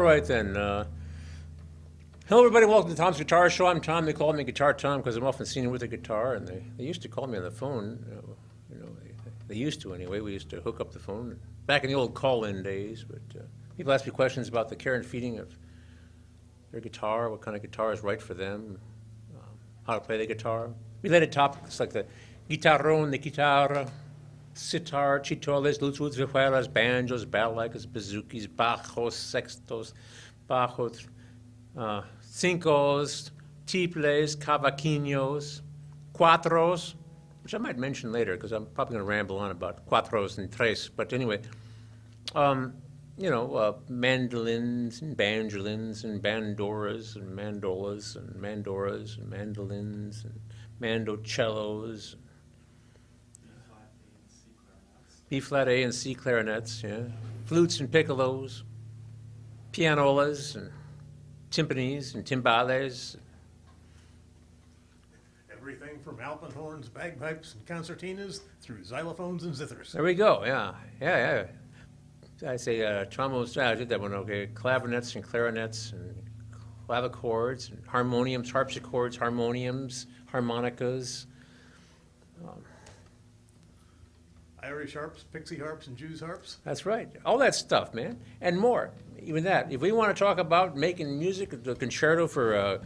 right then. Hello, everybody. Welcome to Tom's Guitar Show. I'm Tom. They call me Guitar Tom because I'm often seen with a guitar, and they used to call me on the phone. They used to anyway. We used to hook up the phone back in the old call-in days. But people ask me questions about the care and feeding of their guitar, what kind of guitar is right for them, how to play the guitar. Related topics like the guitarrón, the guitarra, sitar, chitoles, luths, vihuelas, banjos, balalaikas, bazookas, bajos, sextos, bajos, cincos, tiples, cavaquinhos, cuatros, which I might mention later because I'm probably going to ramble on about cuatros and tres. But anyway, mandolins and banjolins and bandoras and mandolas and mandoras and mandolins and mandocellos, B flat A and C clarinets, yeah, flutes and piccolos, pianolas and timpanis and timbales. Everything from alpenhorns, bagpipes, and concertinas through xylophones and zithers. There we go. Yeah. I say trombones. I did that one. Okay, clavinets and clarinets and clavichords and harmoniums, harpsichords, harmoniums, harmonicas. Irish harps, pixie harps, and Jews harps. That's right. All that stuff, man, and more. Even that. If we want to talk about making music, the concerto for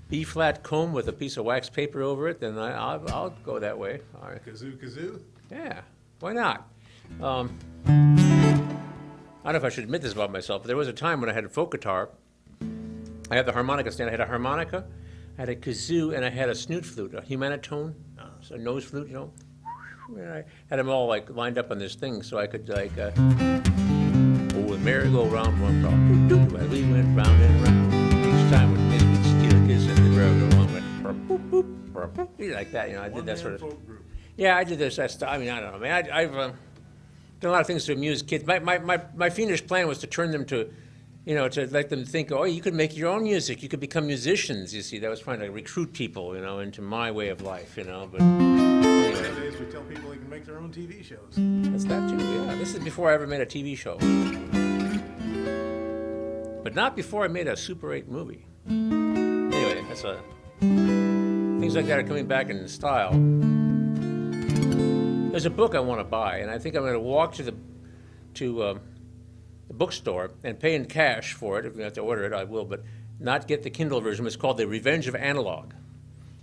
B-flat comb with a piece of wax paper over it, then I'll go that way. All right. Kazoo. Yeah, why not? I don't know if I should admit this about myself, but there was a time when I had a folk guitar. I had the harmonica stand. I had a harmonica, I had a kazoo, and I had a snoot flute, a humanitone, so a nose flute, you know. And I had them all like lined up on this thing, so I could like, oh, the merry-go-round went round, as we went round and round. Each time with Miss would steal a kiss, and the merry-go-round went boop, boop, boop, like that. You know, I did that sort of. Folk group. Yeah, I did this. I mean, I don't know, man. I've done a lot of things to amuse kids. My fiendish plan was to turn them to, to let them think, oh, you could make your own music. You could become musicians. You see, that was trying to recruit people, into my way of life, But Nowadays we tell people they can make their own TV shows. that's that too. Yeah, this is before I ever made a TV show, but not before I made a Super 8 movie. Anyway, things like that are coming back in style. There's a book I want to buy, and I think I'm going to walk to the bookstore and pay in cash for it. If you have to order it, I will, but not get the Kindle version. It's called The Revenge of Analog.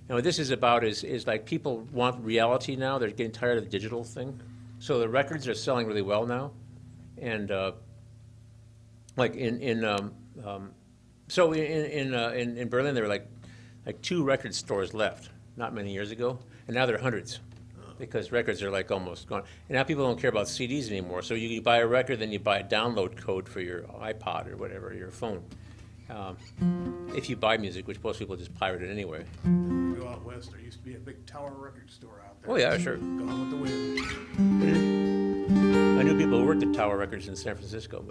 And what this is about is like people want reality now. They're getting tired of the digital thing. So the records are selling really well now, and like in Berlin there were like 2 record stores left not many years ago, and now there are hundreds. Because records are like almost gone. And now people don't care about CDs anymore. So you buy a record, then you buy a download code for your iPod or whatever, your phone. If you buy music, which most people just pirate it anyway. You go out west, there used to be a big Tower record store out there. Oh yeah, sure. Gone with the wind. I knew people who worked at Tower Records in San Francisco.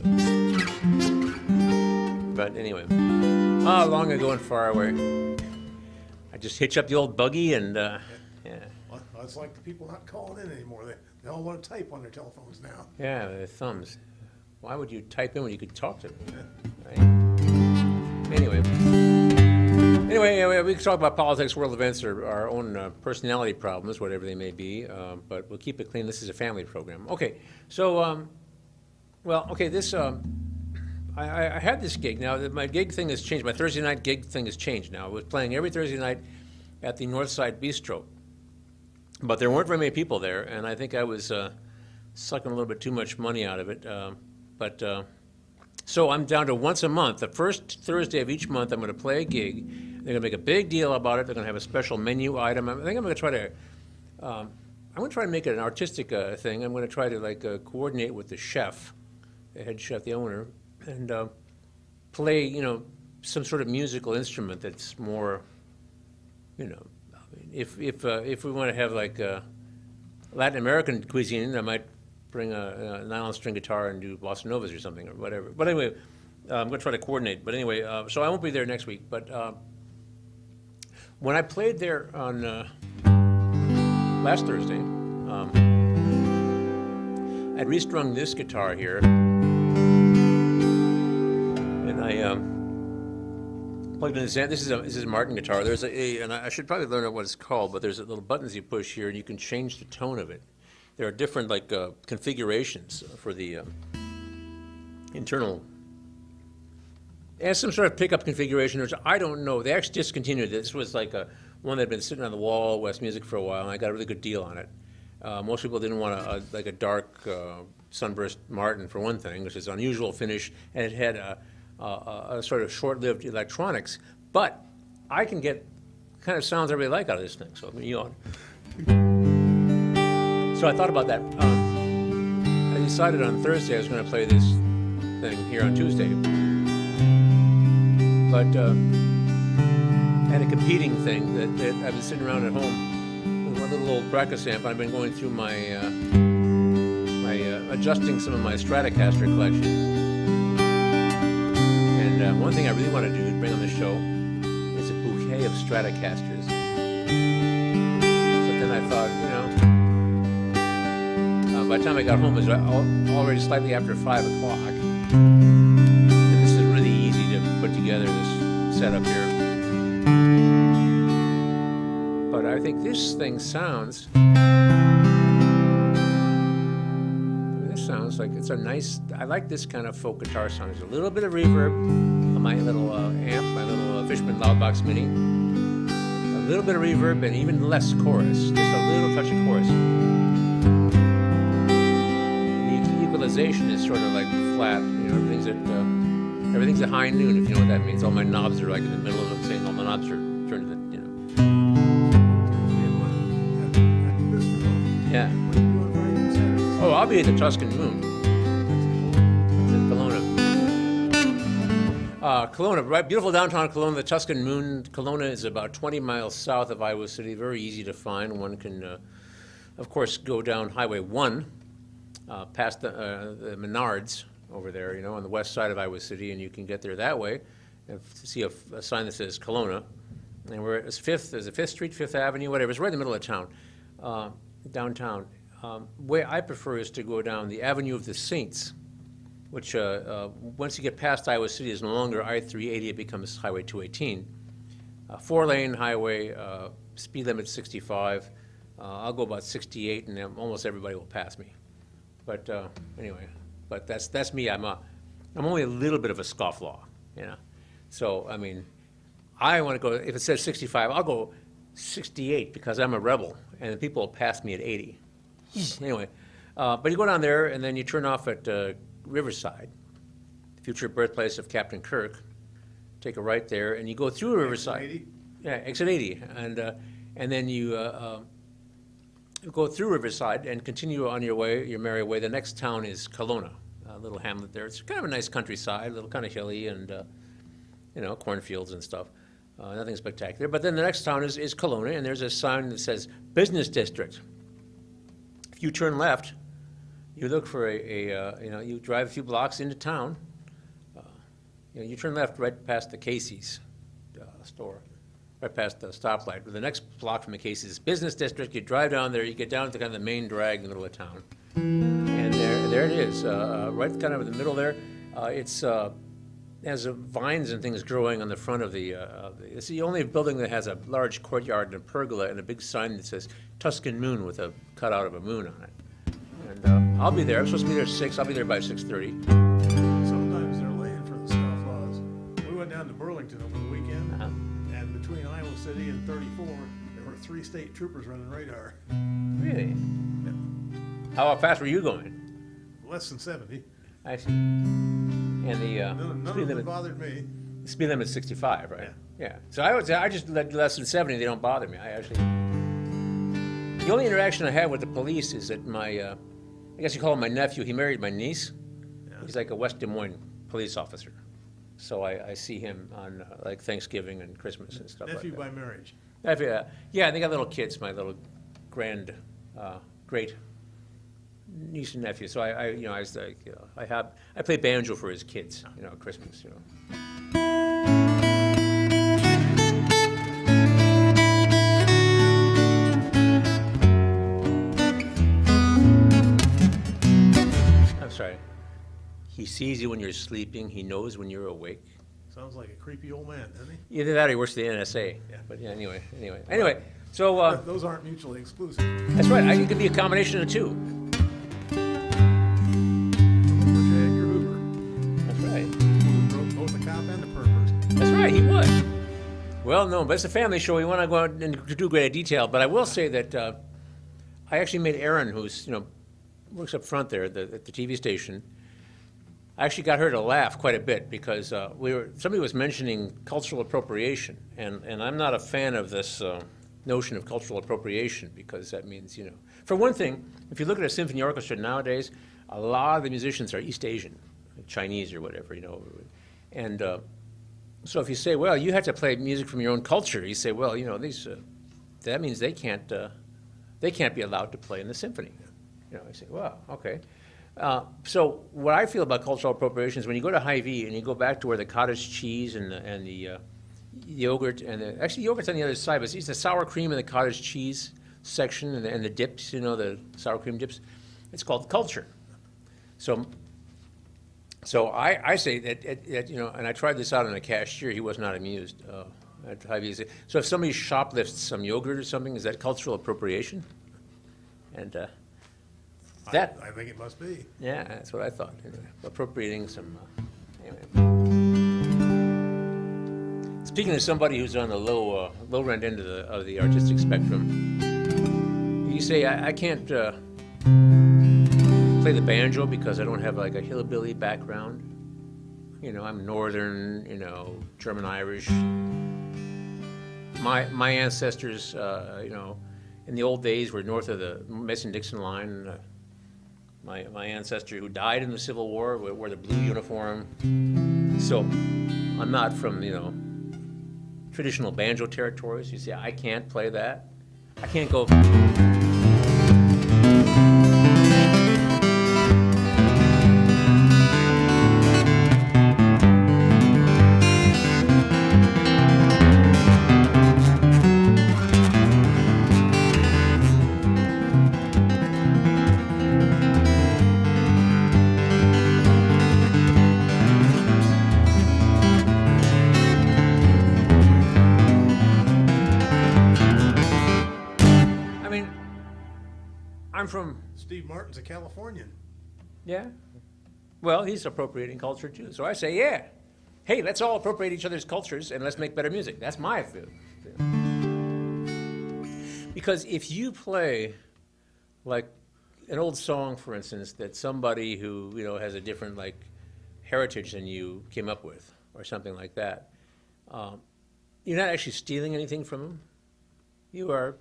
But anyway, long ago and far away. I just hitch up the old buggy and, yeah. Well, it's like the people not calling in anymore. They all want to type on their telephones now. Yeah, their thumbs. Why would you type in when you could talk to them? Yeah. Right? Anyway, we can talk about politics, world events, or our own personality problems, whatever they may be, but we'll keep it clean. This is a family program. Okay, so, this, I had this gig. Now, my gig thing has changed. My Thursday night gig thing has changed now. I was playing every Thursday night at the Northside Bistro. But there weren't very many people there, and I think I was sucking a little bit too much money out of it. So I'm down to once a month. The first Thursday of each month, I'm going to play a gig. They're going to make a big deal about it. They're going to have a special menu item. I think I'm going to try to. I'm going to try to make it an artistic thing. I'm going to try to coordinate with the chef, the head chef, the owner, and play some sort of musical instrument that's more, If we want to have Latin American cuisine, I might bring a nylon string guitar and do bossa novas or something or whatever. But anyway, I'm going to try to coordinate. But anyway, so I won't be there next week. But when I played there on last Thursday, I'd restrung this guitar here, and and I plugged in this. This is a Martin guitar. There's and I should probably learn what it's called, but there's little buttons you push here, and you can change the tone of it. There are different configurations for the internal. And some sort of pickup configuration, which I don't know. They actually discontinued it. This was like one that had been sitting on the wall, West Music, for a while, and I got a really good deal on it. Most people didn't want a dark sunburst Martin, for one thing, which is an unusual finish, and it had a sort of short-lived electronics. But I can get kind of sounds I really like out of this thing. So So I thought about that. I decided on Thursday I was going to play this thing here on Tuesday. But I had a competing thing that I've been sitting around at home with my little old practice amp. I've been going through my adjusting some of my Stratocaster collection. And one thing I really want to do to bring on the show is a bouquet of Stratocasters. But then I thought, by the time I got home, it was already slightly after 5 o'clock. And this is really easy to put together, this setup here. But I think this thing sounds like it's a nice, I like this kind of folk guitar sound. There's a little bit of reverb on my little amp, my little Fishman Loudbox Mini. A little bit of reverb and even less chorus, just a little touch of chorus. The equalization is sort of like flat, everything's at high noon, if you know what that means. All my knobs are like in the middle of it, saying all my knobs are turned to the, Yeah. Oh, I'll be at the Tuscan Moon. It's in Kelowna. Kelowna, right? Beautiful downtown Kelowna. The Tuscan Moon. Kelowna is about 20 miles south of Iowa City. Very easy to find. One can, of course, go down Highway 1, past the Menards over there, on the west side of Iowa City, and you can get there that way. And see a sign that says Kelowna. And we're at there's a 5th Street, 5th Avenue, whatever. It's right in the middle of town, downtown. Way I prefer is to go down the Avenue of the Saints, which once you get past Iowa City is no longer I-380, it becomes Highway 218. 4-lane highway, speed limit 65. I'll go about 68, and almost everybody will pass me. But anyway, but that's me. I'm only a little bit of a scofflaw, So I mean, I want to go. If it says 65, I'll go 68 because I'm a rebel, and the people will pass me at 80. Anyway, but you go down there, and then you turn off at Riverside, the future birthplace of Captain Kirk. Take a right there, and you go through Riverside. Exit 80? Yeah, exit 80, and then you go through Riverside and continue on your merry way. The next town is Kelowna, a little hamlet there. It's kind of a nice countryside, a little kind of hilly, and cornfields and stuff. Nothing spectacular. But then the next town is Kelowna, and there's a sign that says Business District. If you turn left, you look for you drive a few blocks into town. You turn left right past the Casey's store, right past the stoplight. The next block from the Casey's Business District, you drive down there, you get down to kind of the main drag in the middle of town. And there it is, right kind of in the middle there. It's has vines and things growing on the front of it's the only building that has a large courtyard and a pergola and a big sign that says Tuscan Moon with a cutout of a moon on it. And I'll be there. I'm supposed to be there at 6. I'll be there by 6:30. Sometimes they're laying for the scofflaws. We went down to Burlington over the weekend, and between Iowa City and 34, there were 3 state troopers running radar. Really? How fast were you going? Less than 70. I see. And the None of them bothered me. The speed limit is 65, right? Yeah. So I would say I just let less than 70. They don't bother me. The only interaction I have with the police is that I guess you call him my nephew. He married my niece. Yeah. He's like a West Des Moines police officer. So I see him on like Thanksgiving and Christmas and stuff Nephew like that. by marriage. Nephew, yeah, they got little kids. My little great niece and nephew. So I play banjo for his kids. At Christmas. I'm sorry. He sees you when you're sleeping. He knows when you're awake. Sounds like a creepy old man, doesn't he? Either that or he works for the NSA. Yeah. But yeah, anyway. So Those aren't mutually exclusive. that's right. It could be a combination of the two. Remember J. Edgar Hoover, That's right. who wrote both the cop and the pervert. That's right. He was. Well, no, but it's a family show. We want to go out and do great detail. But I will say that I actually made Aaron, who's works up front there at the TV station. I actually got her to laugh quite a bit because somebody was mentioning cultural appropriation, and I'm not a fan of this notion of cultural appropriation because that means, for one thing, if you look at a symphony orchestra nowadays, a lot of the musicians are East Asian, Chinese or whatever, and so if you say, well, you have to play music from your own culture, you say, well, that means they can't be allowed to play in the symphony. I say, well, okay. So what I feel about cultural appropriation is when you go to Hy-Vee and you go back to where the cottage cheese and the yogurt actually yogurt's on the other side, but it's the sour cream and the cottage cheese section and the dips, the sour cream dips. It's called culture. So I say that and I tried this out on a cashier. He was not amused at Hy-Vee. So if somebody shoplifts some yogurt or something, is that cultural appropriation? And I think it must be. yeah, that's what I thought. Appropriating some. Anyway. Speaking of somebody who's on the low rent end of the artistic spectrum, you say I can't play the banjo because I don't have like a hillbilly background. I'm Northern, German Irish. My ancestors, in the old days were north of the Mason-Dixon line. My ancestor who died in the Civil War wore the blue uniform. So I'm not from, traditional banjo territories. You see, I can't play that. I can't go. I'm from. Steve Martin's a Californian. Yeah. Well, he's appropriating culture too. So I say, yeah. Hey, let's all appropriate each other's cultures and let's make better music. That's my feel. Because if you play like an old song, for instance, that somebody who has a different heritage than you came up with, or something like that, you're not actually stealing anything from them. You are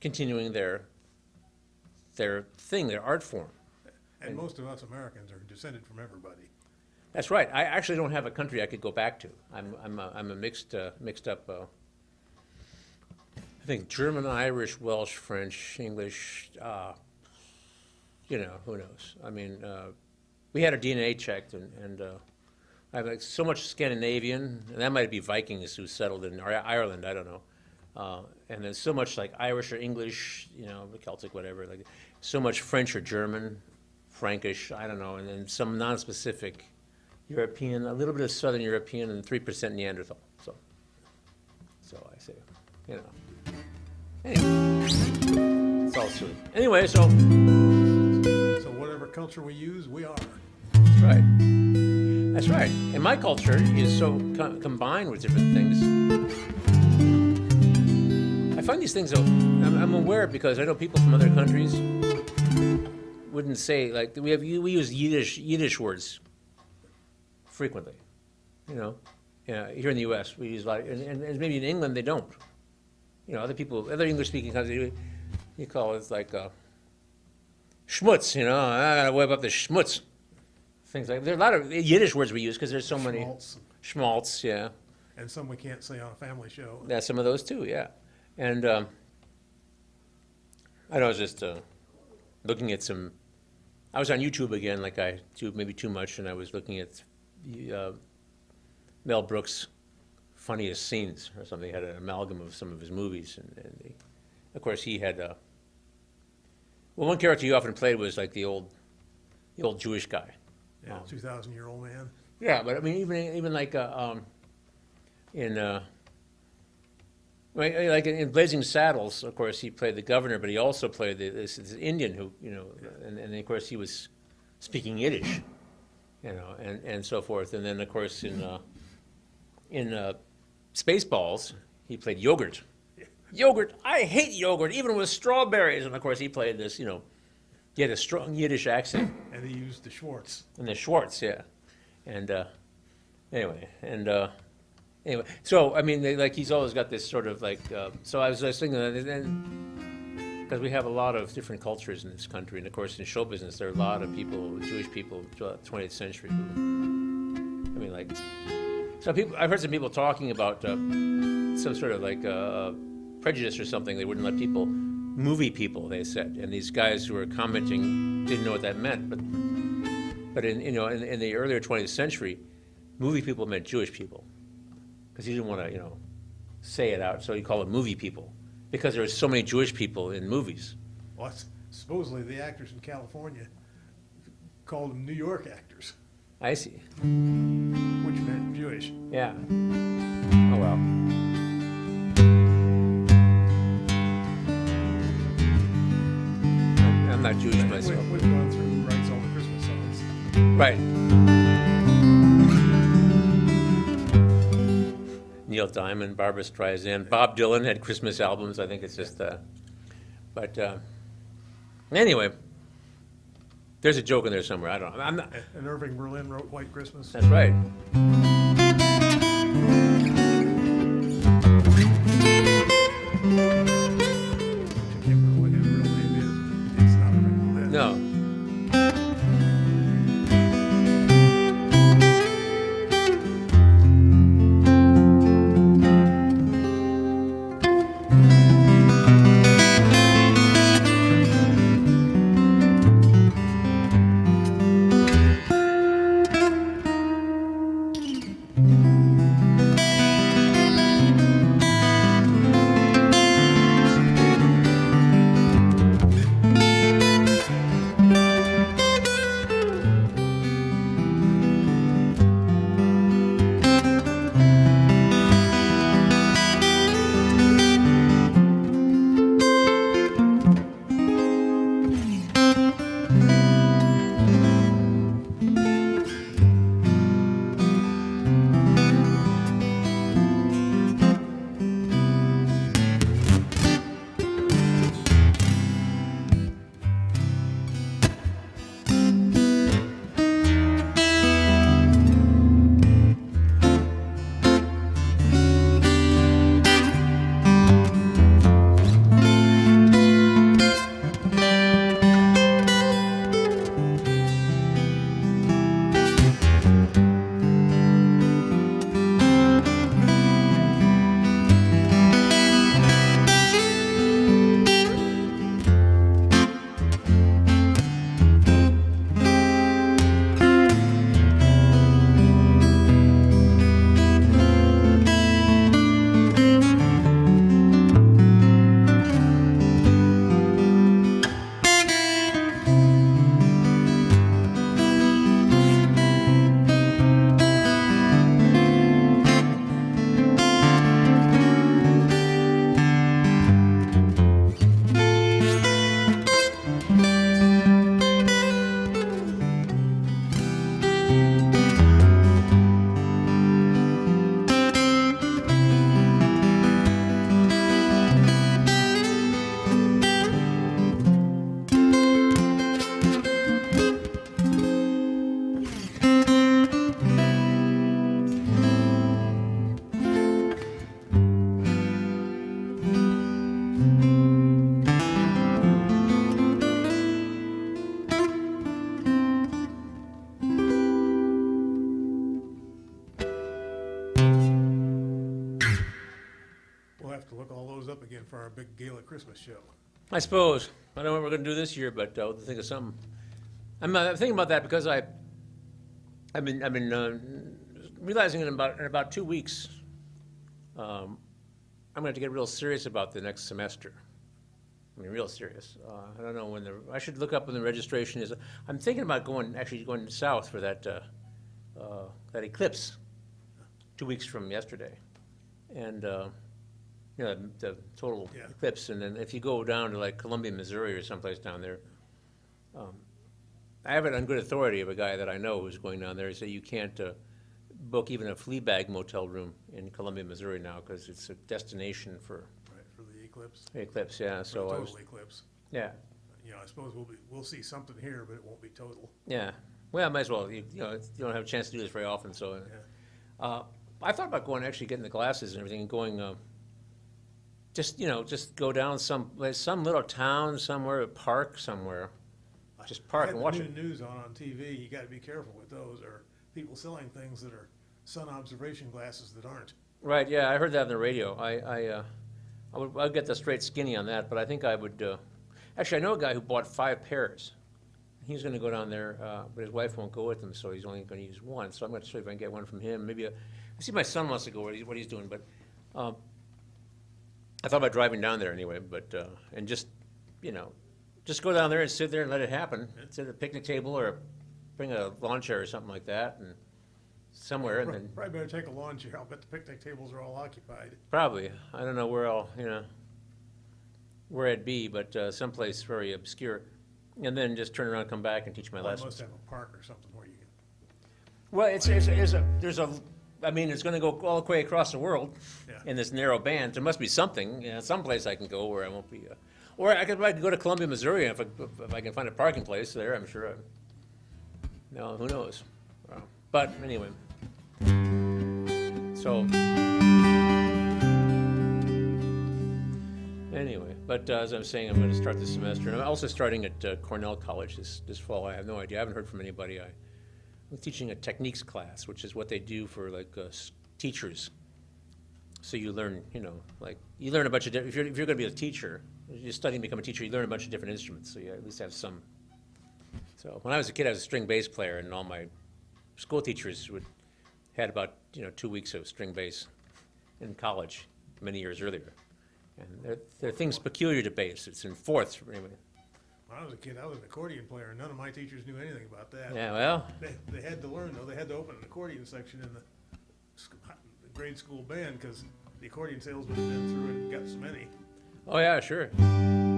continuing their thing, their art form. And most of us Americans are descended from everybody. That's right. I actually don't have a country I could go back to. I'm a mixed up. I think German, Irish, Welsh, French, English. Who knows? I mean, we had our DNA checked, and I have so much Scandinavian, and that might be Vikings who settled in Ireland. I don't know. And there's so much Irish or English, Celtic, whatever. So much French or German, Frankish, I don't know, and then some non-specific European, a little bit of Southern European, and 3% Neanderthal. So I say, Anyway, it's all silly. Anyway, so whatever culture we use, we are. That's right. That's right. And my culture is so combined with different things. I find these things, I'm aware because I know people from other countries wouldn't say, we use Yiddish words frequently, here in the U.S. we use a lot, and maybe in England they don't. Other English-speaking countries, you call it schmutz, I gotta whip up the schmutz. Things like there are a lot of Yiddish words we use because there's so many. Schmaltz, yeah. And some we can't say on a family show. Yeah, some of those too, yeah. And I was just looking at some. I was on YouTube again, like I do maybe too much, and I was looking at Mel Brooks' funniest scenes or something. He had an amalgam of some of his movies, and of course he had. One character he often played was like the old Jewish guy, Yeah, 2,000-year-old man. Yeah, but I mean, even like in in Blazing Saddles, of course, he played the governor, but he also played this Indian who, and of course he was speaking Yiddish, and so forth. And then of course in Spaceballs, he played yogurt. Yogurt, I hate yogurt, even with strawberries. And of course, he played this, he had a strong Yiddish accent. And he used the Schwartz. And the Schwartz, yeah. And anyway, so I mean, he's always got this sort of so I was thinking that, because we have a lot of different cultures in this country, and of course in show business there are a lot of people, Jewish people, throughout the 20th century who, I mean, I've heard some people talking about some sort of prejudice or something. They wouldn't let people, movie people, they said, and these guys who were commenting didn't know what that meant, but in the earlier 20th century, movie people meant Jewish people, because he didn't want to say it out, so he called it movie people, because there were so many Jewish people in movies. Well, supposedly the actors in California called them New York actors, I see. which meant Jewish. Yeah. Oh well. I'm not Jewish myself. We've gone through who writes all the Christmas songs. Right. Neil Diamond, Barbra Streisand, Bob Dylan had Christmas albums. I think it's just, but anyway, there's a joke in there somewhere. I don't know. I'm not. And Irving Berlin wrote White Christmas. That's right. I can't remember what his real name is. It's not Irving Berlin. No. We'll have to look all those up again for our big Gaelic Christmas show. I suppose. I don't know what we're going to do this year, but we'll think of something. I'm thinking about that because I've been realizing in about 2 weeks, I'm going to have to get real serious about the next semester. I mean, real serious. I don't know when I should look up when the registration is. I'm thinking about actually going south for that eclipse 2 weeks from yesterday. And, the total eclipse. And then if you go down to like Columbia, Missouri or someplace down there, I have it on good authority of a guy that I know who's going down there. He said you can't book even a flea bag motel room in Columbia, Missouri now because it's a destination for the eclipse. the eclipse. Yeah, so For the total eclipse. Yeah, I suppose we'll see something here, but it won't be total. yeah. Well, I might as well. You don't have a chance to do this very often, so. I thought about actually getting the glasses and everything, and going. Just go down some little town somewhere, a park somewhere. Just park and watch it. The news on TV. You got to be careful with those, or people selling things that are sun observation glasses that aren't. Right. Yeah, I heard that on the radio. I'd get the straight skinny on that, but I think I would. Actually, I know a guy who bought 5 pairs. He's going to go down there, but his wife won't go with him, so he's only going to use one. So I'm going to see if I can get one from him. Maybe I see my son wants to go. What he's doing, but I thought about driving down there anyway. But and just go down there and sit there and let it happen. Sit at a picnic table or bring a lawn chair or something like that, and somewhere, and then Probably better take a lawn chair. I'll bet the picnic tables are all occupied. probably I don't know where I'd be, but someplace very obscure, and then just turn around, come back, and teach my Well, I lessons. must have a park or something where you can. Well, I mean, it's going to go all the way across the world Yeah. in this narrow band. There must be something, someplace I can go where I won't be. Or I could go to Columbia, Missouri, if I can find a parking place there. I'm sure. No, who knows? But anyway, so as I'm saying, I'm going to start this semester, and I'm also starting at Cornell College this fall. I have no idea. I haven't heard from anybody. I'm teaching a techniques class, which is what they do for teachers. So you learn, you learn a bunch of if you're going to be a teacher, you're studying to become a teacher, you learn a bunch of different instruments. So you at least have some. So when I was a kid, I was a string bass player, and all my school teachers had about 2 weeks of string bass in college many years earlier. And there are things peculiar to bass. It's in fourths. Anyway. When I was a kid, I was an accordion player, and none of my teachers knew anything about that. Yeah, well. They had to learn, though. They had to open an accordion section in the grade school band because the accordion salesman had been through and got so many. Oh, yeah, sure.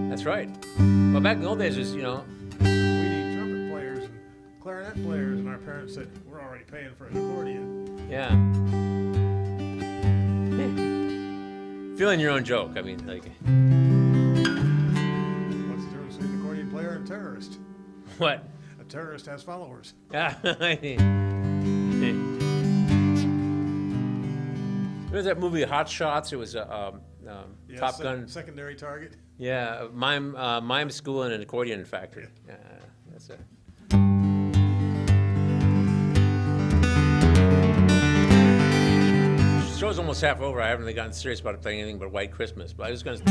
That's right. Well, back in the old days, we need trumpet players and clarinet players, and our parents said, we're already paying for an accordion. Yeah. Feeling your own joke. I mean, What's the difference between an accordion player and a terrorist? what? A terrorist has followers. Yeah. There was that movie Hot Shots. It was Top Gun. Secondary target. Yeah, mime school and an accordion factory. Yeah, that's it. Show's almost half over. I haven't really gotten serious about playing anything but White Christmas. But I was going to.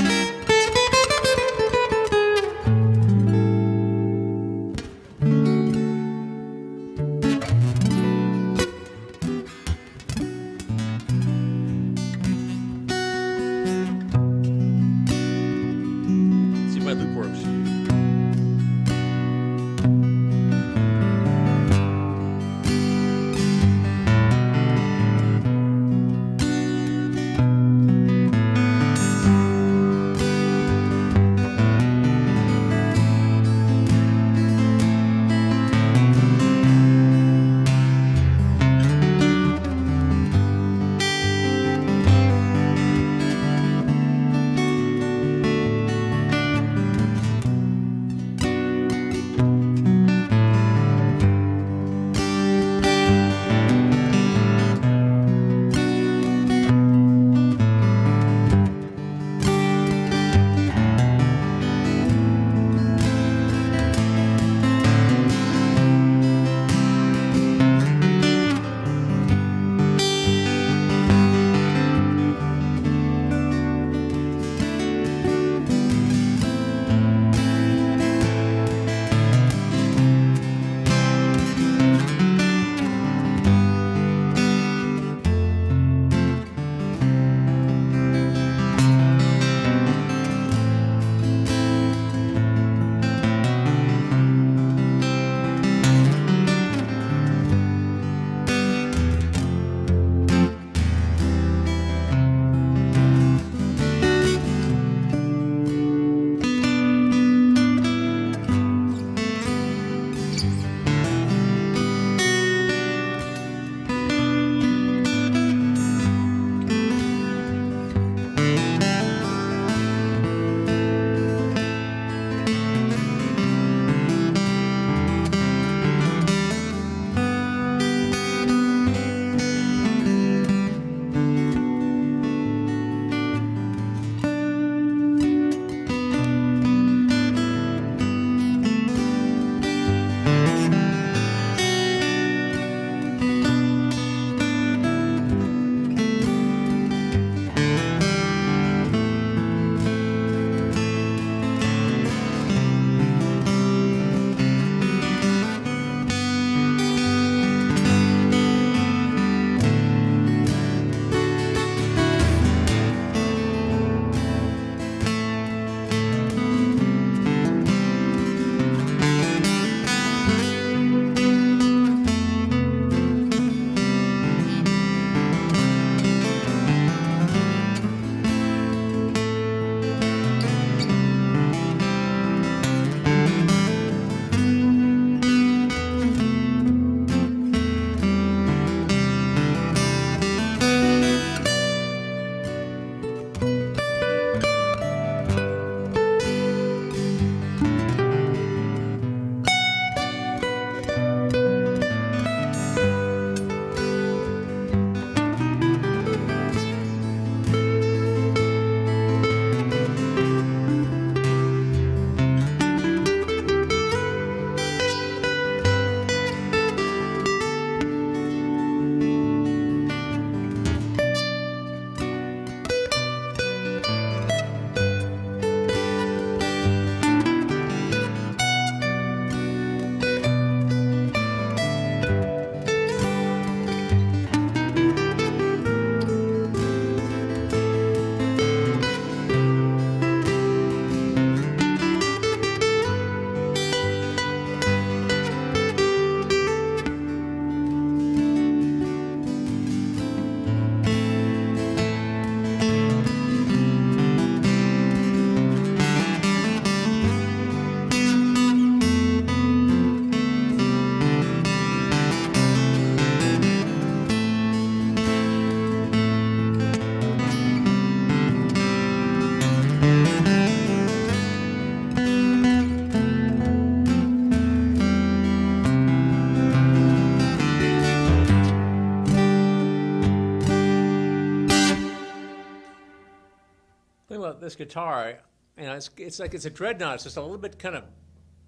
about this guitar, it's like it's a dreadnought. It's just a little bit kind of,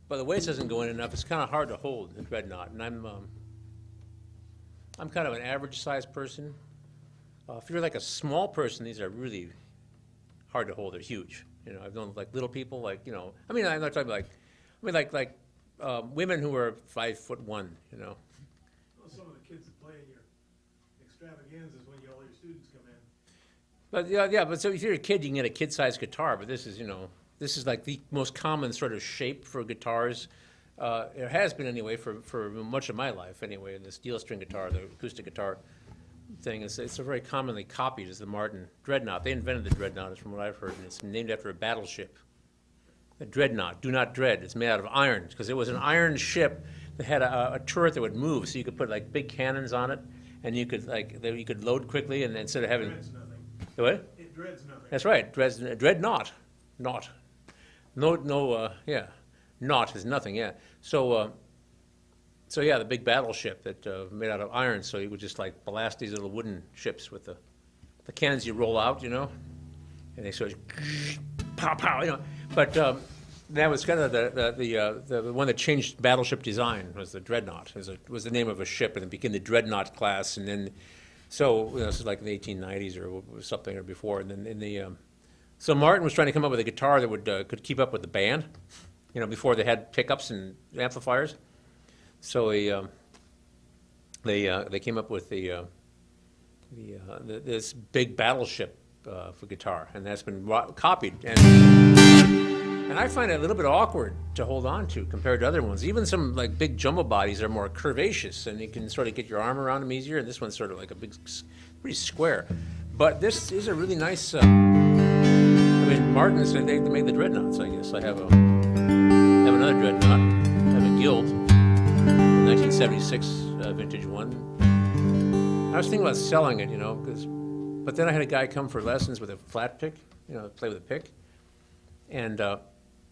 but the waist doesn't go in enough. It's kind of hard to hold, the dreadnought. And I'm kind of an average-sized person. If you're like a small person, these are really hard to hold. They're huge. I've known like little people, I'm not talking about like women who are 5'1", Well, some of the kids that play in your extravaganzas when all your students come in. But yeah, but so if you're a kid, you can get a kid-sized guitar, but this is like the most common sort of shape for guitars. It has been anyway for much of my life anyway, the steel string guitar, the acoustic guitar thing. It's a very commonly copied as the Martin Dreadnought. They invented the Dreadnought, from what I've heard, and it's named after a battleship. The Dreadnought, do not dread. It's made out of iron, because it was an iron ship that had a turret that would move, so you could put like big cannons on it, and you could load quickly, and instead of having... It dreads nothing. What? It dreads nothing. That's right, dreadnought, not. Not is nothing, yeah. So yeah, the big battleship that made out of iron, so you would just like blast these little wooden ships with the cannons you roll out, and they sort of pow, pow, But that was kind of the one that changed battleship design, was the Dreadnought. Was the name of a ship, and it became the Dreadnought class, and then, so this is like in the 1890s or something or before, and then so Martin was trying to come up with a guitar that could keep up with the band, before they had pickups and amplifiers. So they came up with this big battleship for guitar, and that's been copied. And I find it a little bit awkward to hold on to compared to other ones. Even some like big jumbo bodies are more curvaceous, and you can sort of get your arm around them easier. And this one's sort of like a big, pretty square. But this is a really nice. Martin said they made the Dreadnoughts. I guess I have another Dreadnought. I have a Guild, 1976 vintage one. I was thinking about selling it, but then I had a guy come for lessons with a flat pick, play with a pick, and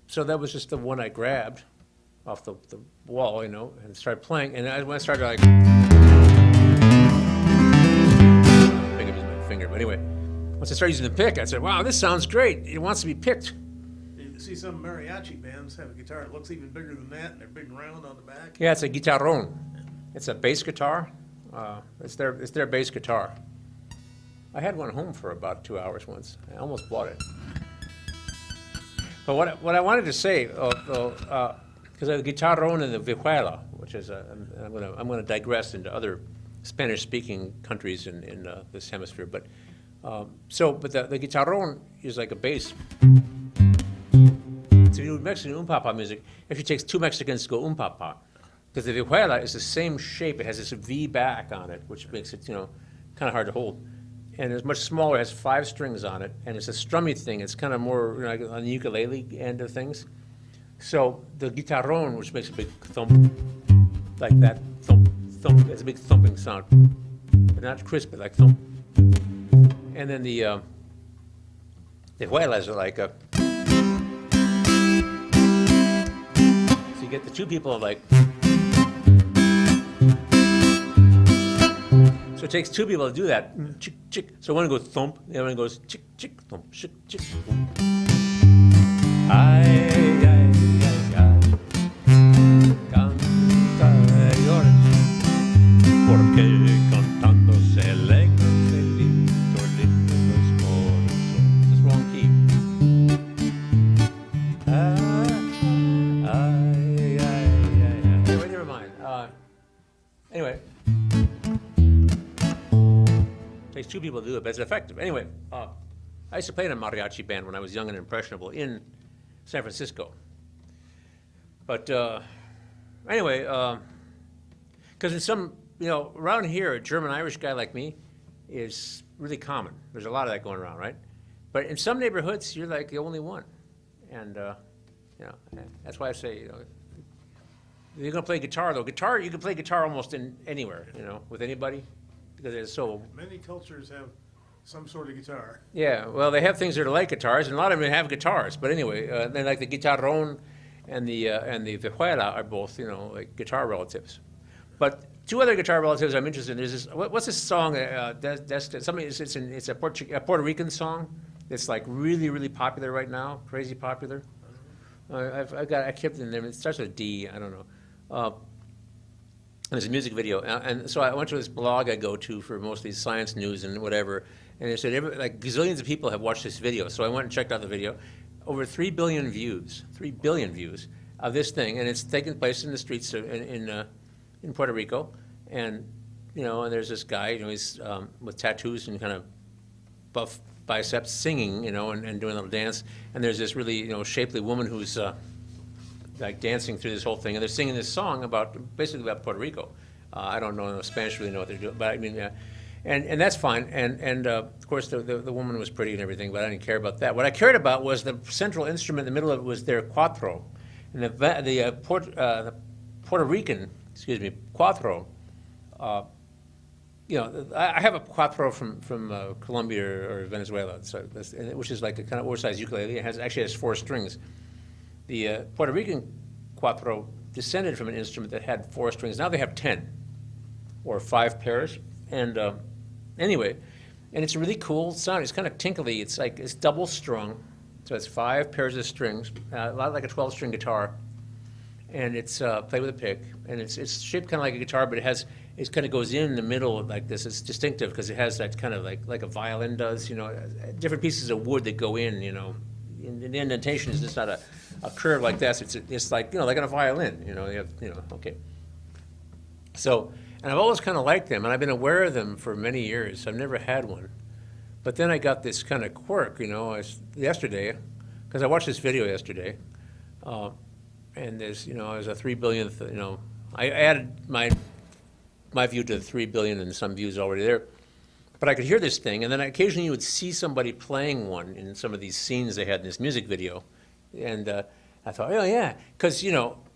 so that was just the one I grabbed off the wall, and started playing. And when I started like, pick up my finger, but anyway, once I started using the pick, I said, "Wow, this sounds great. It wants to be picked." You see some mariachi bands have a guitar that looks even bigger than that, and they're big and round on the back. Yeah, it's a guitarrón. It's a bass guitar. It's their bass guitar. I had one home for about 2 hours once. I almost bought it. But what I wanted to say, because the guitarrón and the vihuela, which is I'm going to digress into other Spanish-speaking countries in this hemisphere, but the guitarrón is like a bass. So you do Mexican umpapa music. Actually, it takes two Mexicans to go umpapa, because the vihuela is the same shape. It has this V back on it, which makes it kind of hard to hold. And it's much smaller. It has 5 strings on it, and it's a strummy thing. It's kind of more like on the ukulele end of things. So the guitarrón, which makes a big thump, like that, thump, thump. It's a big thumping sound, but not crisp, but like thump. And then the vihuelas are like a. So you get the two people like. So it takes two people to do that. Chick, chick. So one goes thump, the other one goes chick, chick, thump, chick, chick, thump. Ay, ay, ay, ay. Canta y llores, porque cantando se alegra felito, lindo corazón. It's the wrong key. Ay, ay, ay, ay. Anyway, never mind. Anyway. Takes two people to do it, but it's effective. Anyway, I used to play in a mariachi band when I was young and impressionable in San Francisco. But anyway, because in some, around here, a German-Irish guy like me is really common. There's a lot of that going around, right? But in some neighborhoods, you're like the only one. And, that's why I say, you're going to play guitar, though. Guitar, you can play guitar almost anywhere, with anybody. Because it's so. Many cultures have some sort of guitar. Yeah, well, they have things that are like guitars, and a lot of them have guitars. But anyway, then like the guitarrón and the vihuela are both, like guitar relatives. But two other guitar relatives I'm interested in. There's this. What's this song? It's a Puerto Rican song. It's like really, really popular right now, crazy popular. I kept it in there. It starts with a D. I don't know. There's a music video, and so I went to this blog I go to for mostly science news and whatever, and it said like gazillions of people have watched this video. So I went and checked out the video. Over 3 billion views of this thing, and it's taking place in the streets in Puerto Rico, and and there's this guy, he's with tattoos and kind of buff biceps, singing, and doing a little dance, and there's this really shapely woman who's like dancing through this whole thing, and they're singing this song basically about Puerto Rico. I don't know Spanish, really know what they're doing, but I mean, and that's fine. And of course, the woman was pretty and everything, but I didn't care about that. What I cared about was the central instrument in the middle of it was their cuatro, and the Puerto Rican, cuatro. I have a cuatro from Colombia or Venezuela, which is like a kind of oversized ukulele. It actually has 4 strings. The Puerto Rican cuatro descended from an instrument that had 4 strings. Now they have 10 or 5 pairs. And anyway, and it's a really cool sound. It's kind of tinkly. It's double strung, so it's 5 pairs of strings, a lot like a 12-string guitar. And it's played with a pick, and it's shaped kind of like a guitar, but it kind of goes in the middle like this. It's distinctive because it has that kind of like a violin does, different pieces of wood that go in, and the indentation is just not a curve like this. It's like like on a violin. You have okay. So, and I've always kind of liked them, and I've been aware of them for many years. I've never had one, but then I got this kind of quirk, yesterday, because I watched this video yesterday, and there's I was a 3 billionth. I added my view to the 3 billion and some views already there. But I could hear this thing, and then occasionally you would see somebody playing one in some of these scenes they had in this music video. And I thought, oh, yeah, because,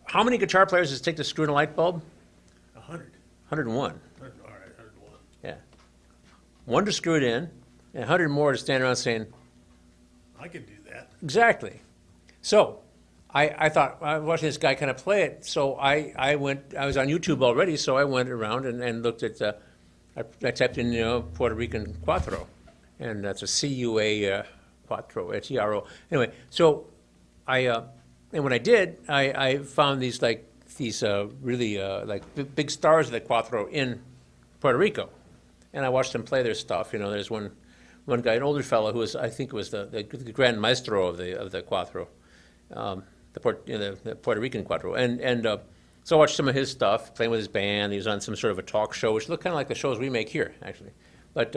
how many guitar players does it take to screw in a light bulb? 100. 101. All right, 101. Yeah. 1 to screw it in, and 100 more to stand around saying, I can do that. Exactly. So I thought, I was watching this guy kind of play it, so I was on YouTube already, so I went around and looked at, I typed in, Puerto Rican cuatro, and that's a C-U-A cuatro, T-R-O. Anyway, so and when I did, I found these really big stars of the cuatro in Puerto Rico, and I watched them play their stuff. There's one guy, an older fellow who I think was the grand maestro of the cuatro, the Puerto Rican cuatro, and so I watched some of his stuff, playing with his band. He was on some sort of a talk show, which looked kind of like the shows we make here, actually, but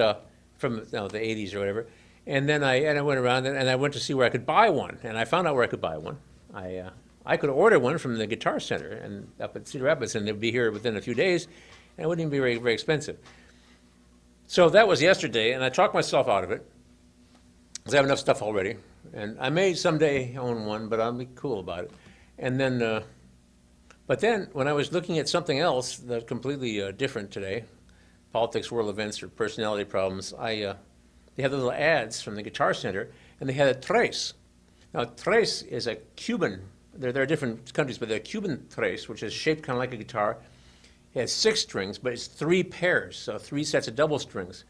from the 80s or whatever. And then I went around and I went to see where I could buy one, and I found out where I could buy one. I could order one from the Guitar Center and up at Cedar Rapids, and they'd be here within a few days, and it wouldn't even be very, very expensive. So that was yesterday, and I talked myself out of it because I have enough stuff already, and I may someday own one, but I'll be cool about it. And then. But then, when I was looking at something else that's completely different today, politics, world events, or personality problems, they had little ads from the Guitar Center, and they had a tres. Now, tres is a Cuban. There are different countries, but the Cuban tres, which is shaped kind of like a guitar, it has 6 strings, but it's 3 pairs, so 3 sets of double strings.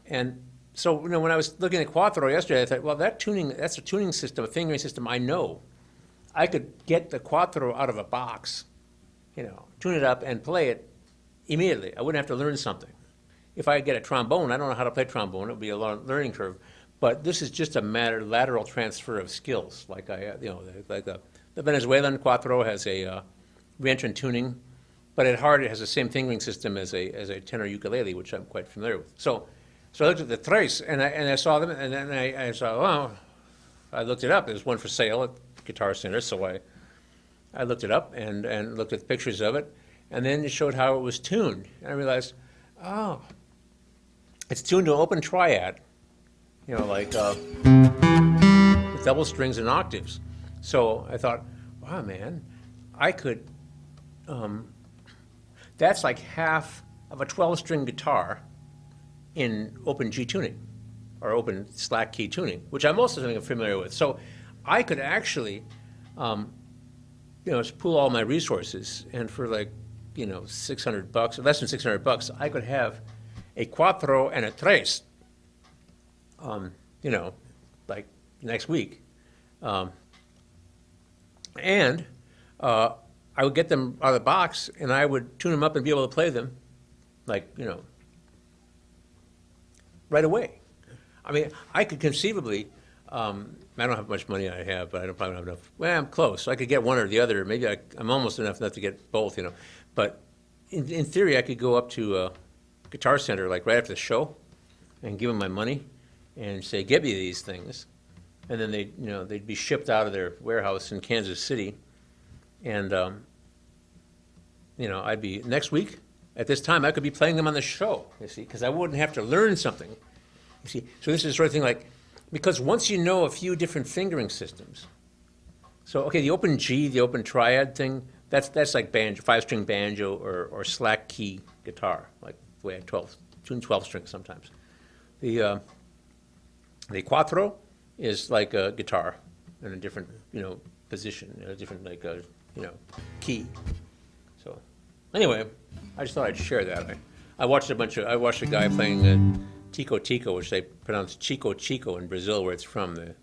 And so, when I was looking at cuatro yesterday, I thought, well, that's a tuning system, a fingering system I know. I could get the cuatro out of a box, tune it up and play it immediately. I wouldn't have to learn something. If I get a trombone, I don't know how to play trombone. It would be a long learning curve. But this is just a lateral transfer of skills. Like the Venezuelan cuatro has a reentrant tuning, but at heart it has the same fingering system as a tenor ukulele, which I'm quite familiar with. So I looked at the tres and I saw them, and then I saw, well, I looked it up. There's one for sale at Guitar Center, so I looked it up and looked at pictures of it, and then it showed how it was tuned. And I realized, oh, it's tuned to an open triad, with double strings and octaves. So I thought, wow, man, I could, that's like half of a 12-string guitar in open G tuning, or open slack key tuning, which I'm also something I'm familiar with. So I could actually, pool all my resources, and for $600 or less than $600, I could have a cuatro and a tres, next week. And I would get them out of the box, and I would tune them up and be able to play them, like, right away. I mean, I could conceivably, I don't have much money I have, but I probably don't have enough. Well, I'm close. I could get one or the other. Maybe I'm almost enough to get both, But in theory, I could go up to Guitar Center, like right after the show, and give them my money and say, get me these things. And then they'd be shipped out of their warehouse in Kansas City. And, I'd be, next week, at this time, I could be playing them on the show, you see, because I wouldn't have to learn something. You see, so this is the sort of thing like, because once you know a few different fingering systems, so, okay, the open G, the open triad thing, that's like banjo, 5-string banjo or slack key guitar, like the way I tune 12 strings sometimes. The quattro is like a guitar in a different, position, a different, like, key. So, anyway, I just thought I'd share that. I watched a guy playing Tico Tico, which they pronounce Chico Chico in Brazil, where it's from. The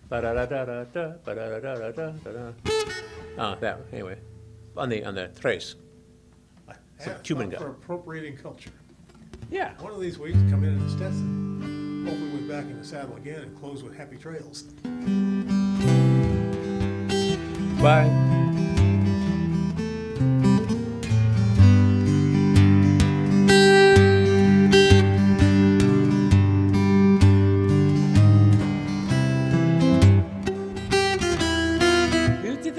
ba-da-da-da-da-da, ba-da-da-da-da-da-da. That, anyway, on the tres. Some Cuban guy. For appropriating culture. Yeah. One of these weeks, come in at Stetson. Hopefully we'll be back in the saddle again and close with Happy Trails. Bye.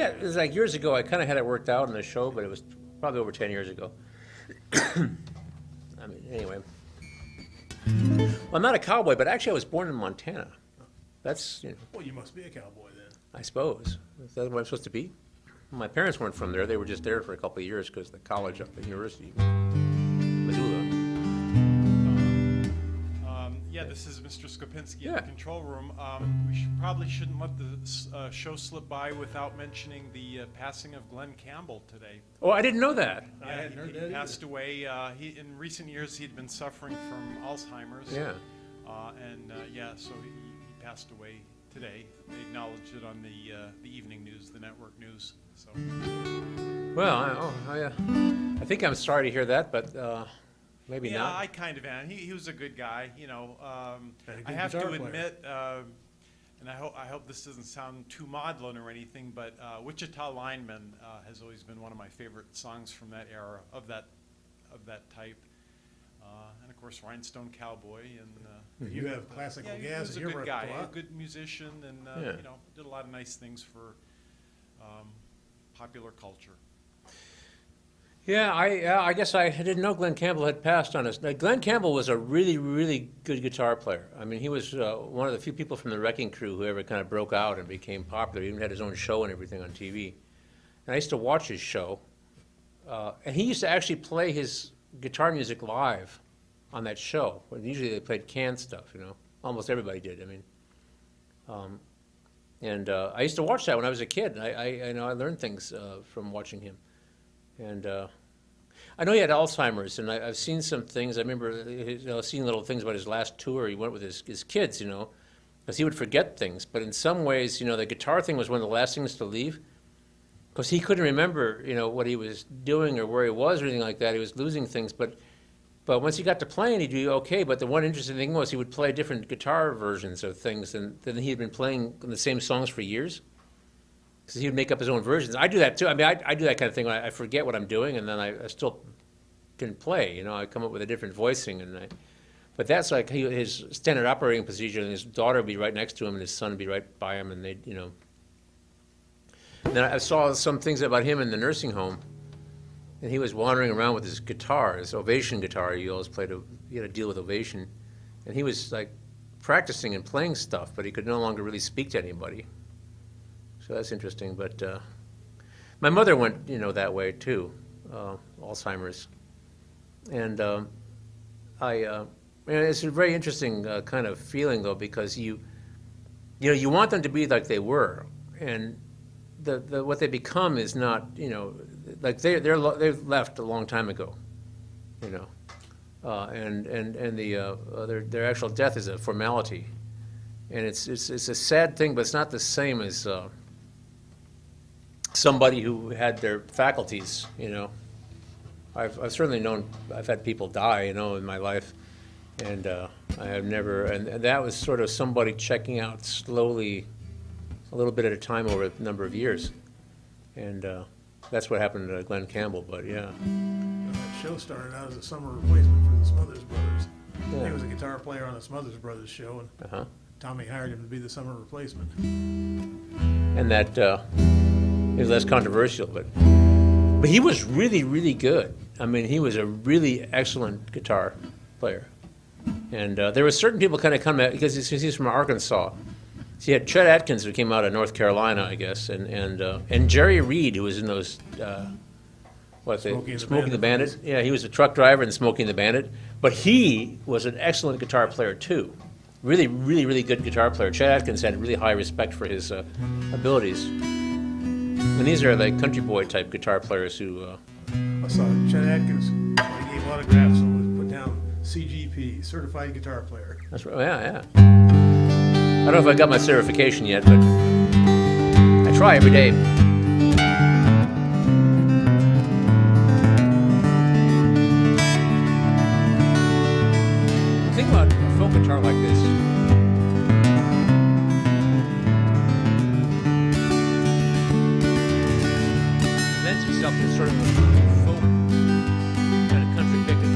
It was like years ago. I kind of had it worked out in the show, but it was probably over 10 years ago. I mean, anyway. Well, I'm not a cowboy, but actually I was born in Montana. That's, Well, you must be a cowboy then. I suppose. Is that what I'm supposed to be? My parents weren't from there. They were just there for a couple of years because the college up at the university, Missoula. Yeah, this is Mr. Skopinski in Yeah. the control room. We probably shouldn't let the show slip by without mentioning the passing of Glenn Campbell today. Oh, I didn't know that. I Yeah, hadn't heard that he either. passed away. In recent years, he'd been suffering from Alzheimer's. Yeah. So he passed away today. They acknowledged it on the evening news, the network news. So Well, I think I'm sorry to hear that, but maybe yeah, not. I kind of am. He was a good guy, And a I good have guitar to player. admit, and I hope this doesn't sound too maudlin or anything, but Wichita Lineman has always been one of my favorite songs from that era of that type. And of course, Rhinestone Cowboy, and You have classical he gas was in a your good guy, repertoire. a good musician, and Yeah. did a lot of nice things for popular culture. Yeah, I guess I didn't know Glenn Campbell had passed on us. Now, Glenn Campbell was a really, really good guitar player. I mean, he was one of the few people from the Wrecking Crew who ever kind of broke out and became popular. He even had his own show and everything on TV. And I used to watch his show. And he used to actually play his guitar music live on that show. Usually they played canned stuff, Almost everybody did. I mean, I used to watch that when I was a kid. I learned things from watching him. And I know he had Alzheimer's, and I've seen some things. I remember seeing little things about his last tour. He went with his kids, because he would forget things. But in some ways, the guitar thing was one of the last things to leave, because he couldn't remember, what he was doing or where he was or anything like that. He was losing things. But once he got to playing, he'd do okay. But the one interesting thing was he would play different guitar versions of things than he had been playing the same songs for years. Because he would make up his own versions. I do that too. I mean, I do that kind of thing when I forget what I'm doing, and then I still can play. I come up with a different voicing, but that's like his standard operating procedure. And his daughter would be right next to him, and his son would be right by him, and they'd. And then I saw some things about him in the nursing home, and he was wandering around with his guitar, his Ovation guitar. He always played. He had to deal with Ovation, and he was like practicing and playing stuff, but he could no longer really speak to anybody. So that's interesting, but my mother went, that way too, Alzheimer's, and it's a very interesting kind of feeling though, because you want them to be like they were, and the what they become is not, like they've left a long time ago, and their actual death is a formality. And it's a sad thing, but it's not the same as somebody who had their faculties, you know. I've certainly known, I've had people die, you know, in my life, and I have never, and that was sort of somebody checking out slowly, a little bit at a time over a number of years. And that's what happened to Glenn Campbell, but yeah. That show started out as a summer replacement for the Smothers Brothers. Yeah. He was a guitar player on the Smothers Brothers show, and Uh-huh. Tommy hired him to be the summer replacement. And that is less controversial, but he was really, really good. I mean, he was a really excellent guitar player. And there were certain people kind of come at, because he's from Arkansas. So you had Chet Atkins, who came out of North Carolina, I guess, and Jerry Reed, who was in those, Smoking the Bandit. Yeah, he was a truck driver in Smoking the Bandit. But he was an excellent guitar player, too. Really, really, really good guitar player. Chet Atkins had really high respect for his abilities. And these are like country boy type guitar players who. I saw Chet Atkins, he gave autographs, so was put down CGP, Certified Guitar Player. That's right. Yeah, yeah. I don't know if I got my certification yet, but I try every day. The thing about a folk guitar like this. Lends itself to sort of a folk kind of country picking.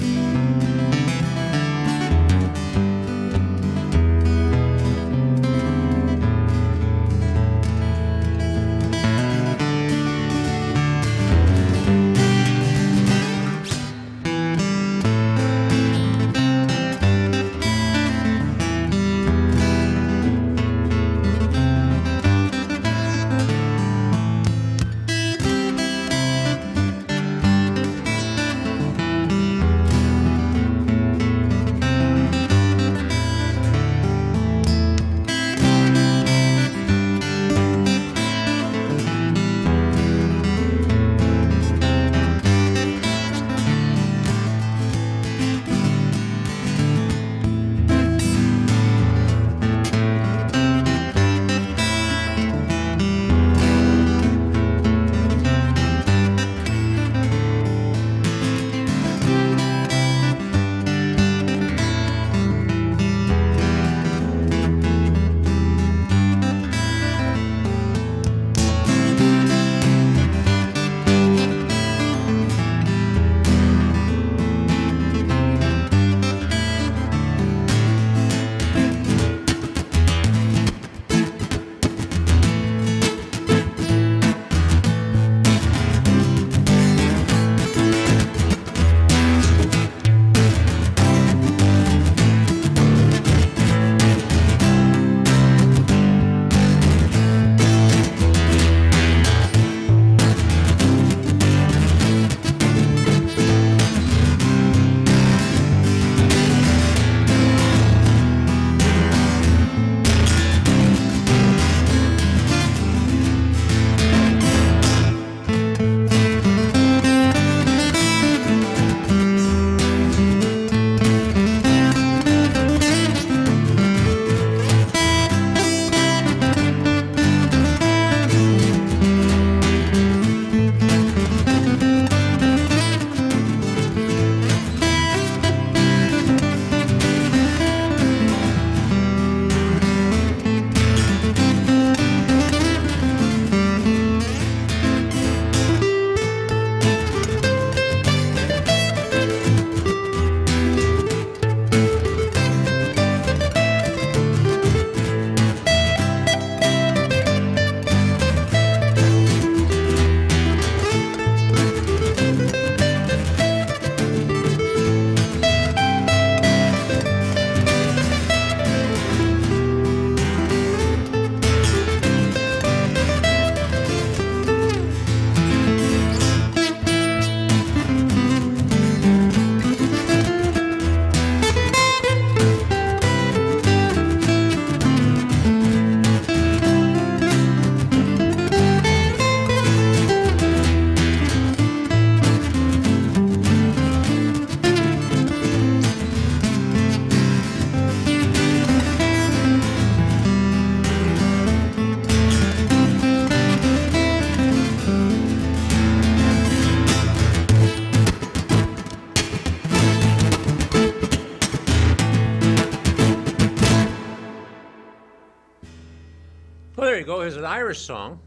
Well, there you go. Here's an Irish song,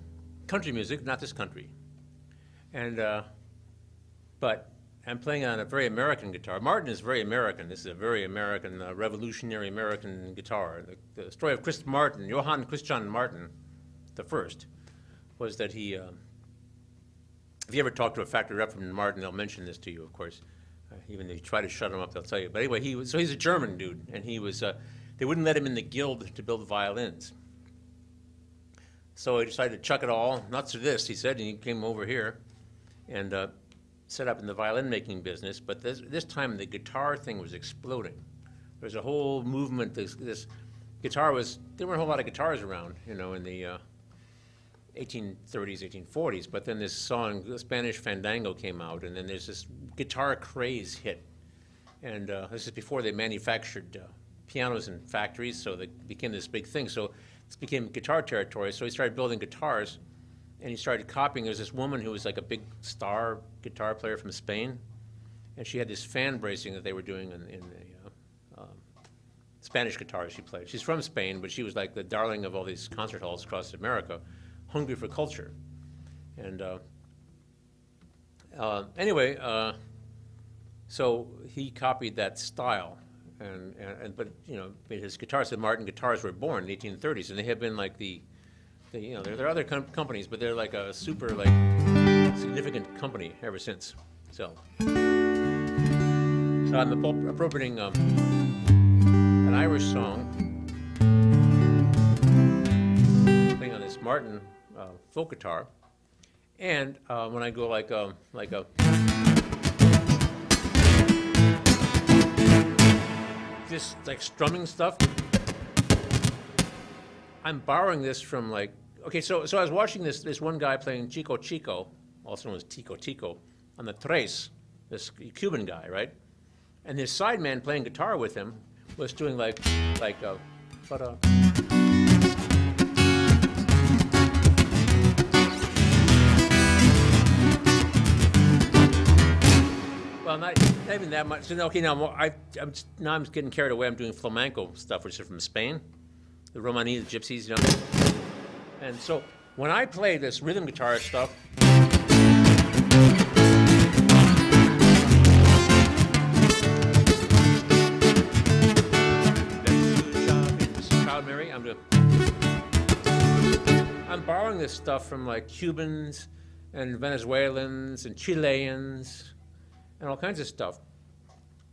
country music, not this country. And, but I'm playing on a very American guitar. Martin is very American. This is a very American, revolutionary American guitar. The story of Chris Martin, Johann Christian Martin, the first, was that he, if you ever talk to a factory rep from Martin, they'll mention this to you, of course. Even if you try to shut him up, they'll tell you. But anyway, so he's a German dude, and he was, they wouldn't let him in the guild to build violins. So he decided to chuck it all, nuts to this, he said, and he came over here and set up in the violin making business. But this time the guitar thing was exploding. There was a whole movement, this guitar was, there weren't a whole lot of guitars around, you know, in the 1830s, 1840s, but then this song, the Spanish Fandango, came out, and then there's this guitar craze hit. And this is before they manufactured pianos in factories, so it became this big thing. So this became guitar territory, so he started building guitars, and he started copying. There was this woman who was like a big star guitar player from Spain, and she had this fan bracing that they were doing in the Spanish guitars she played. She's from Spain, but she was like the darling of all these concert halls across America, hungry for culture. And anyway, so he copied that style, but you know, his guitars, the Martin guitars, were born in the 1830s, and they have been like you know, there are other companies, but they're like a super like significant company ever since. So I'm appropriating an Irish song, playing on this Martin folk guitar, and when I go like a this like strumming stuff, I'm borrowing this from like, okay, so I was watching this one guy playing Chico Chico, also known as Tico Tico, on the tres, this Cuban guy, right? And his sideman playing guitar with him was doing like well, not even that much. So, okay, now I'm getting carried away. I'm doing flamenco stuff, which is from Spain, the Romani, the Gypsies, you know. And so when I play this rhythm guitar stuff, Mary, I'm borrowing this stuff from like Cubans and Venezuelans and Chileans and all kinds of stuff.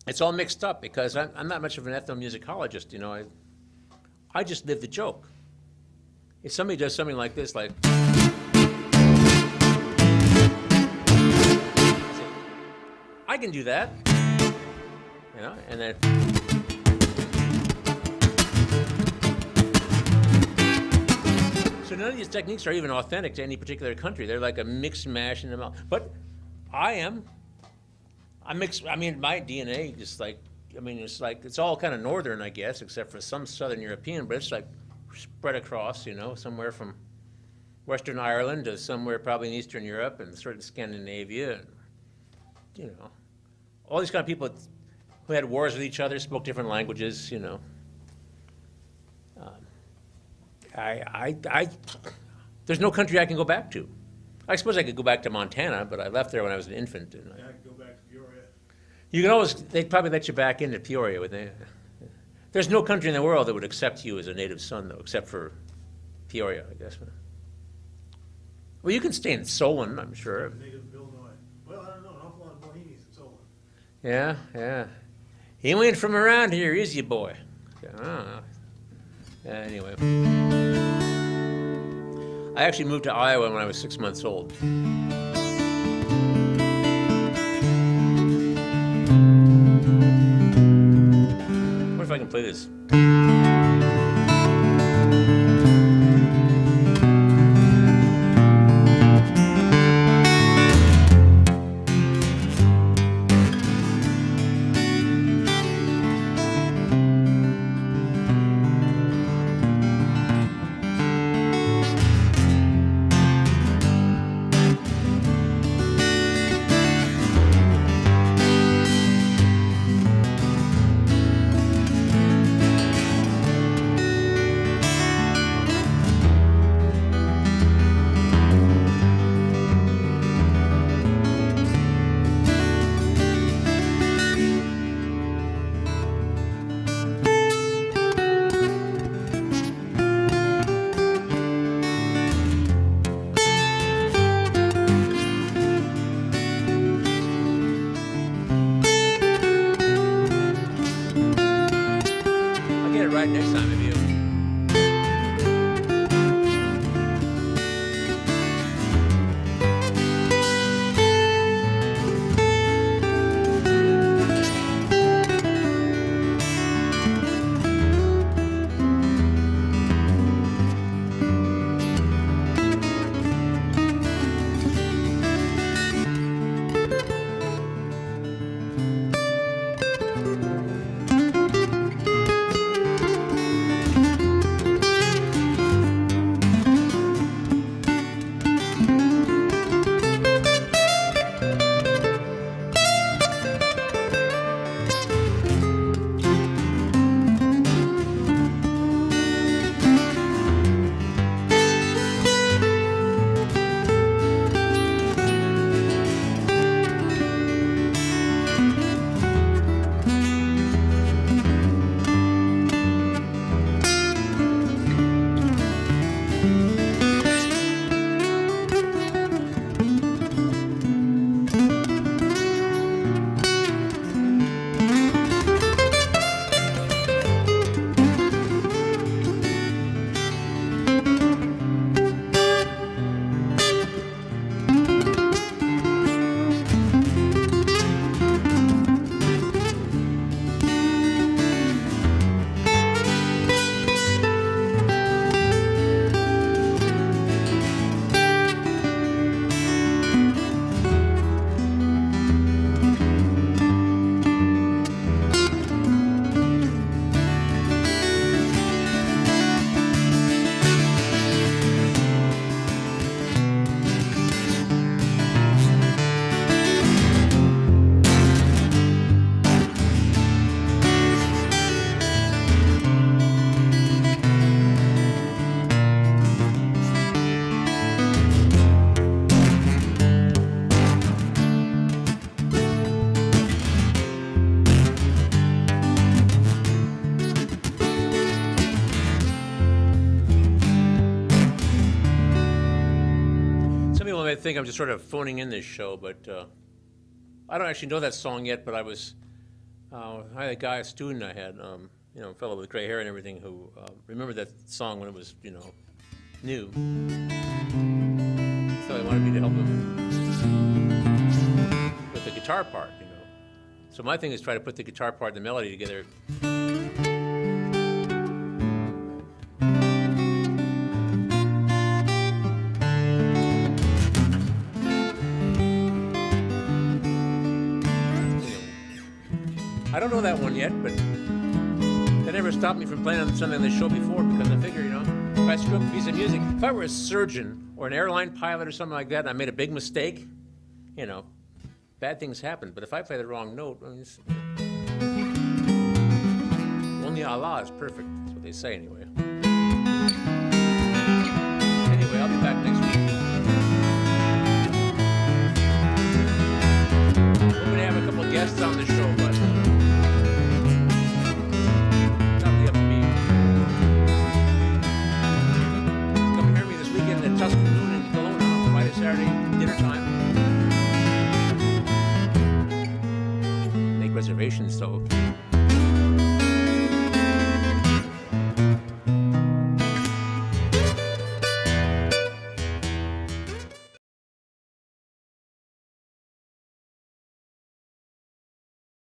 It's all mixed up because I'm not much of an ethnomusicologist, you know. I just live the joke. If somebody does something like this, like, I can do that, you know, and then. So none of these techniques are even authentic to any particular country. They're like a mix and mash in them all. But I'm mixed. I mean, my DNA just like, I mean, it's all kind of northern, I guess, except for some southern European, but it's like spread across, you know, somewhere from Western Ireland to somewhere probably in Eastern Europe and sort of Scandinavia, and, you know, all these kind of people who had wars with each other, spoke different languages, you know. There's no country I can go back to. I suppose I could go back to Montana, but I left there when I was an infant. And Yeah, I could go back to Peoria. you can always, they'd probably let you back into Peoria, would they? There's no country in the world that would accept you as a native son, though, except for Peoria, I guess. Well, you can stay in Solon, I'm sure. Native of Illinois. Well, I don't know, an awful lot of Bohemians in Solon. Yeah, yeah. He ain't from around here, is you, boy? I don't know. Anyway. I actually moved to Iowa when I was 6 months old. What if I can play this? kind of you. Some people may think I'm just sort of phoning in this show, but I don't actually know that song yet, but I had a guy, a student I had, a fellow with gray hair and everything, who remembered that song when it was, new. So he wanted me to help him with the guitar part, So my thing is try to put the guitar part and the melody together. I don't know that one yet, but that never stopped me from playing on something on the show before, because I figure, if I screw up a piece of music, if I were a surgeon or an airline pilot or something like that, and I made a big mistake, bad things happen. But if I play the wrong note, only Allah is perfect. That's what they say anyway. Anyway, I'll be back next week. We're going to have a couple guests on the show, but